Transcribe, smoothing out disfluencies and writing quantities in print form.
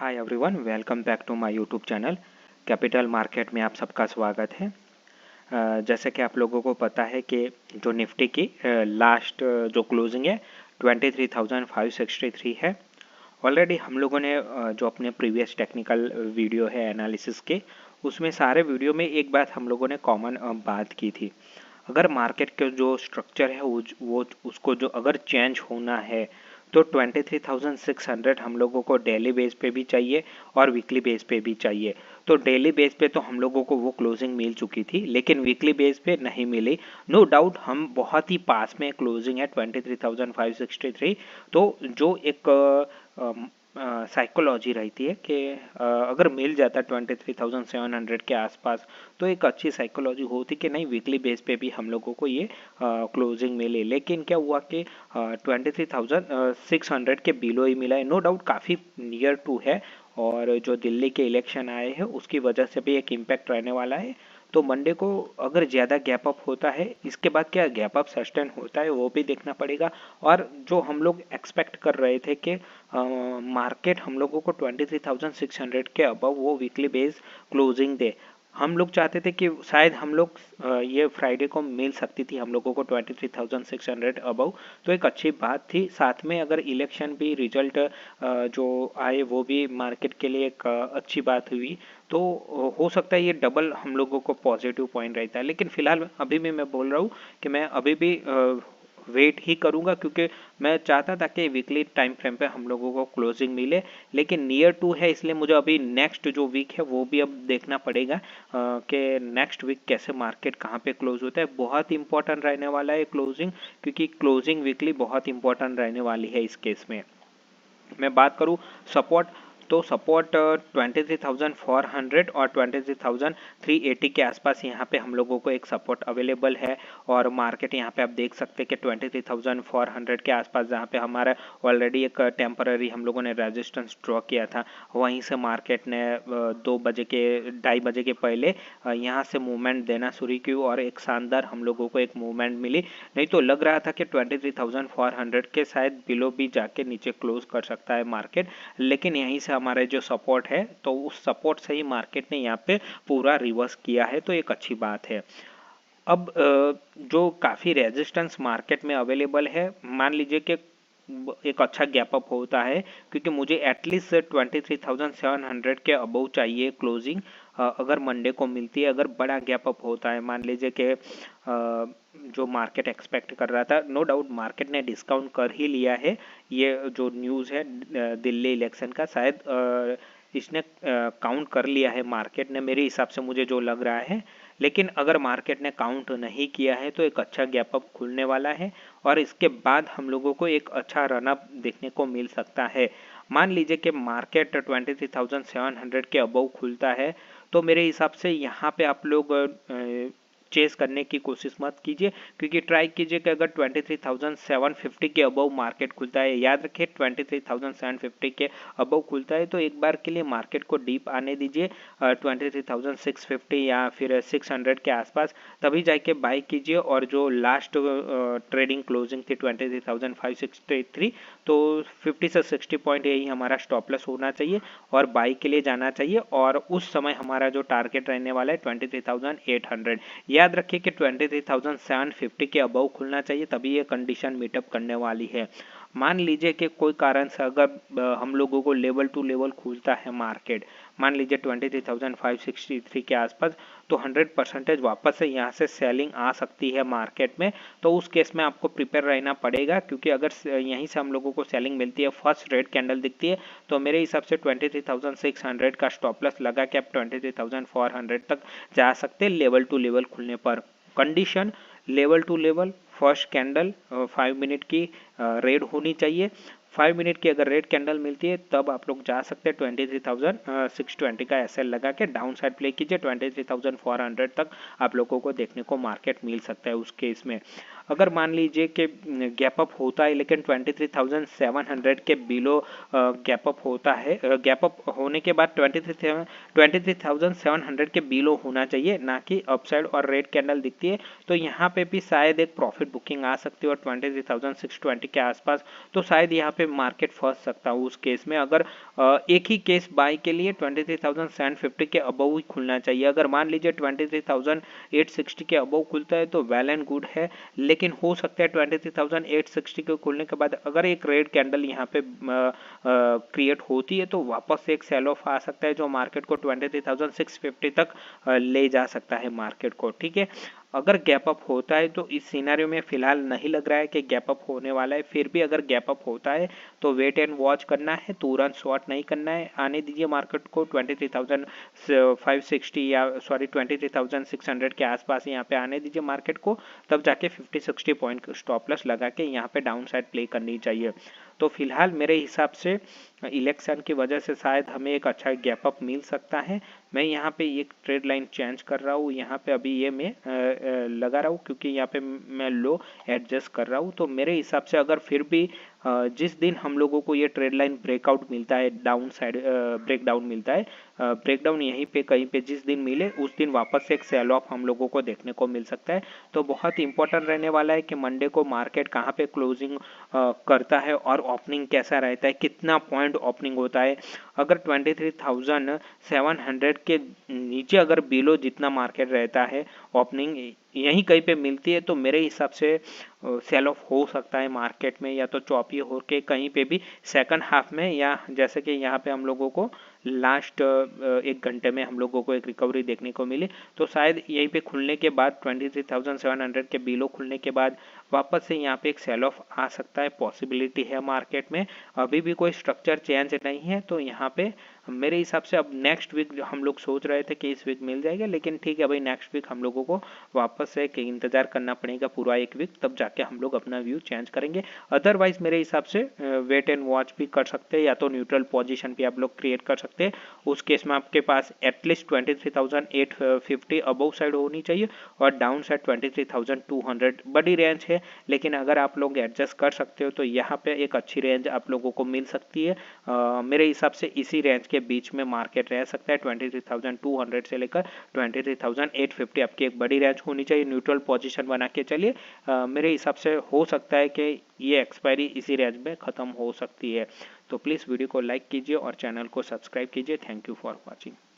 Hi everyone, welcome back to my YouTube channel. Capital market में आप सबका स्वागत है। जैसे कि आप लोगों को पता है कि जो निफ्टी की लास्ट जो क्लोजिंग है 23,563 है। ऑलरेडी हम लोगों ने जो अपने प्रीवियस टेक्निकल वीडियो है एनालिसिस के, उसमें सारे वीडियो में एक बात हम लोगों ने कॉमन बात की थी। अगर मार्केट का जो स्ट्रक्चर है वो उसको जो अगर चेंज होना है तो 23,600 हम लोगों को डेली बेस पे भी चाहिए और वीकली बेस पे भी चाहिए। तो डेली बेस पे तो हम लोगों को वो क्लोजिंग मिल चुकी थी, लेकिन वीकली बेस पे नहीं मिली। नो डाउट हम बहुत ही पास में क्लोजिंग है 23,563। तो जो एक साइकोलॉजी रहती है कि अगर मिल जाता 23,700 के आसपास तो एक अच्छी साइकोलॉजी होती कि नहीं वीकली बेस पे भी हम लोगों को ये क्लोजिंग मिले। लेकिन क्या हुआ कि 23,600 के बिलो ही मिला है। नो डाउट काफ़ी नियर टू है, और जो दिल्ली के इलेक्शन आए हैं उसकी वजह से भी एक इम्पैक्ट रहने वाला है। तो मंडे को अगर ज़्यादा गैप अप होता है, इसके बाद क्या गैप अप सस्टेन होता है वो भी देखना पड़ेगा। और जो हम लोग एक्सपेक्ट कर रहे थे कि मार्केट हम लोगों को 23,600 के अबव वो वीकली बेस क्लोजिंग दे, हम लोग चाहते थे कि शायद हम लोग ये फ्राइडे को मिल सकती थी हम लोगों को 23,600 अबव। तो एक अच्छी बात थी। साथ में अगर इलेक्शन भी रिजल्ट जो आए वो भी मार्केट के लिए एक अच्छी बात हुई, तो हो सकता है ये डबल हम लोगों को पॉजिटिव पॉइंट रहता है। लेकिन फिलहाल अभी भी मैं बोल रहा हूँ कि मैं अभी भी वेट ही करूंगा, क्योंकि मैं चाहता था कि वीकली टाइम फ्रेम पे हम लोगों को क्लोजिंग मिले। लेकिन नियर टू है, इसलिए मुझे अभी नेक्स्ट जो वीक है वो भी अब देखना पड़ेगा कि नेक्स्ट वीक कैसे मार्केट कहाँ पे क्लोज होता है। बहुत इंपॉर्टेंट रहने वाला है क्लोजिंग, क्योंकि क्लोजिंग वीकली बहुत इंपॉर्टेंट रहने वाली है इस केस में। मैं बात करूँ सपोर्ट, तो सपोर्ट 23,400 और 23,380 के आसपास यहाँ पे हम लोगों को एक सपोर्ट अवेलेबल है। और मार्केट यहाँ पे आप देख सकते हैं कि 23,400 के आसपास, जहाँ पे हमारा ऑलरेडी एक टेम्पररी हम लोगों ने रेजिस्टेंस ड्रॉ किया था, वहीं से मार्केट ने 2 बजे के पहले यहाँ से मूवमेंट देना शुरू की और एक शानदार हम लोगों को एक मूवमेंट मिली। नहीं तो लग रहा था कि 23,400 के शायद बिलो भी जाके नीचे क्लोज कर सकता है मार्केट। लेकिन यहीं से हमारे जो सपोर्ट है, तो उस सपोर्ट से ही मार्केट ने यहाँ पे पूरा रिवर्स किया है, तो एक अच्छी बात है। अब जो काफ़ी रेजिस्टेंस मार्केट में अवेलेबल है, मान लीजिए कि एक अच्छा गैप अप होता है, क्योंकि मुझे एटलीस्ट 23,700 के अबव चाहिए क्लोजिंग अगर मंडे को मिलती है। अगर बड़ा गैप अप होता है, मान लीजिए कि जो मार्केट एक्सपेक्ट कर रहा था, नो डाउट मार्केट ने डिस्काउंट कर ही लिया है। ये जो न्यूज़ है दिल्ली इलेक्शन का, शायद इसने काउंट कर लिया है मार्केट ने, मेरे हिसाब से मुझे जो लग रहा है। लेकिन अगर मार्केट ने काउंट नहीं किया है तो एक अच्छा गैप अप खुलने वाला है, और इसके बाद हम लोगों को एक अच्छा रनअप देखने को मिल सकता है। मान लीजिए कि मार्केट 23,700 के अबव खुलता है, तो मेरे हिसाब से यहाँ पे आप लोग चेस करने की कोशिश मत कीजिए, क्योंकि ट्राई कीजिए कि अगर 23,750 के अबव मार्केट खुलता है, याद रखिए 23,750 के अबव खुलता है तो एक बार के लिए मार्केट को डीप आने दीजिए 23,650 या फिर 600 के आसपास, तभी जाके बाई कीजिए। और जो लास्ट ट्रेडिंग क्लोजिंग थी 23,563, तो 50 से 60 पॉइंट यही हमारा स्टॉप लॉस होना चाहिए और बाई के लिए जाना चाहिए। और उस समय हमारा जो टारगेट रहने वाला है 23,800। याद रखिए कि 23,750 के अबव खुलना चाहिए, तभी ये कंडीशन मीटअप करने वाली है। मान लीजिए कि कोई कारण से अगर हम लोगों को लेवल टू लेवल खुलता है मार्केट, मान लीजिए 23,563 के आसपास, तो 100% वापस से यहाँ से सेलिंग आ सकती है मार्केट में। तो उस केस में आपको प्रिपेयर रहना पड़ेगा, क्योंकि अगर यहीं से हम लोगों को सेलिंग मिलती है, फर्स्ट रेड कैंडल दिखती है, तो मेरे हिसाब से 23,600 का स्टॉप लॉस लगा के आप 23,400 तक जा सकते हैं लेवल टू लेवल खुलने पर। Condition level two level, first candle 5 minute की रेड होनी चाहिए। 5 मिनट की अगर रेड कैंडल मिलती है तब आप लोग जा सकते हैं 23,620 का एसएल लगा के डाउन साइड प्ले कीजिए। 23,400 तक आप लोगों को देखने को मार्केट मिल सकता है उस केस में। अगर मान लीजिए कि गैप अप होता है लेकिन 23,700 के बिलो गैप अप होता है, गैप अप होने के बाद 23,700 के बिलो होना चाहिए, ना कि अपसाइड और रेड कैंडल दिखती है तो यहाँ पे भी शायद एक प्रॉफिट बुकिंग आ सकती है और 23,620 के आसपास, तो शायद यहाँ पे मार्केट फंस सकता है। उस केस में अगर एक ही केस बाय के लिए 23,750 के अबव ही खुलना चाहिए। अगर मान लीजिए 23,860 के अबव खुलता है तो वेल एंड गुड है, लेकिन हो सकता है 23,860 के खुलने के बाद अगर एक रेड कैंडल यहाँ पे क्रिएट होती है तो वापस से एक सेल ऑफ आ सकता है जो मार्केट को 23,650 तक ले जा सकता है मार्केट को। ठीक है, अगर गैप अप होता है तो इस सिनेरियो में फिलहाल नहीं लग रहा है कि गैप अप होने वाला है, फिर भी अगर गैप अप होता है तो वेट एंड वॉच करना है, तुरंत शॉर्ट नहीं करना है। आने दीजिए मार्केट को 23,560 या 23,600 के आसपास यहाँ पे आने दीजिए मार्केट को, तब जाके 50-60 पॉइंट स्टॉप लॉस लगा के यहाँ पे डाउन साइड प्ले करनी चाहिए। तो फिलहाल मेरे हिसाब से इलेक्शन की वजह से शायद हमें एक अच्छा गैप अप मिल सकता है। मैं यहाँ पे एक ट्रेड लाइन चेंज कर रहा हूँ, यहाँ पे अभी ये मैं लगा रहा हूँ क्योंकि यहाँ पे मैं लो एडजस्ट कर रहा हूँ। तो मेरे हिसाब से अगर फिर भी जिस दिन हम लोगों को ये ट्रेड लाइन ब्रेकआउट मिलता है, डाउन साइड ब्रेकडाउन मिलता है, ब्रेकडाउन यहीं पे कहीं पे जिस दिन मिले उस दिन वापस से एक सेल ऑफ हम लोगों को देखने को मिल सकता है। तो बहुत इंपॉर्टेंट रहने वाला है कि मंडे को मार्केट कहाँ पे क्लोजिंग करता है और ओपनिंग कैसा रहता है, कितना पॉइंट ओपनिंग होता है। अगर 23,700 के नीचे अगर बिलो जितना मार्केट रहता है, ओपनिंग यहीं कहीं पे मिलती है तो मेरे हिसाब से सेल ऑफ हो सकता है मार्केट में, या तो चौपी हो के कहीं पे भी सेकंड हाफ में, या जैसे कि यहाँ पे हम लोगों को लास्ट एक घंटे में हम लोगों को एक रिकवरी देखने को मिली। तो शायद यहीं पे खुलने के बाद 23,700 के बिलो खुलने के बाद वापस से यहाँ पे एक सेल ऑफ आ सकता है, पॉसिबिलिटी है मार्केट में। अभी भी कोई स्ट्रक्चर चेंज नहीं है तो यहाँ पे मेरे हिसाब से अब नेक्स्ट वीक हम लोग सोच रहे थे कि इस वीक मिल जाएगा, लेकिन ठीक है भाई, नेक्स्ट वीक हम लोगों को वापस से इंतजार करना पड़ेगा पूरा एक वीक, तब जाके हम लोग अपना व्यू चेंज करेंगे। अदरवाइज मेरे हिसाब से वेट एंड वॉच भी कर सकते हैं, या तो न्यूट्रल पोजीशन भी आप लोग क्रिएट कर सकते हैं। उस केस में आपके पास एटलीस्ट 23,850 अबव साइड होनी चाहिए और डाउन साइड 23,200 बड़ी रेंज है, लेकिन अगर आप लोग एडजस्ट कर सकते हो तो यहाँ पे एक अच्छी रेंज आप लोगों को मिल सकती है। मेरे हिसाब से इसी रेंज के बीच में मार्केट रह सकता है, 23,200 से लेकर 23,850 आपकी एक बड़ी रेंज होनी चाहिए। न्यूट्रल पोजीशन बना के चलिए, मेरे हिसाब से हो सकता है कि ये एक्सपायरी इसी रेंज में ख़त्म हो सकती है। तो प्लीज़ वीडियो को लाइक कीजिए और चैनल को सब्सक्राइब कीजिए। Thank you for watching.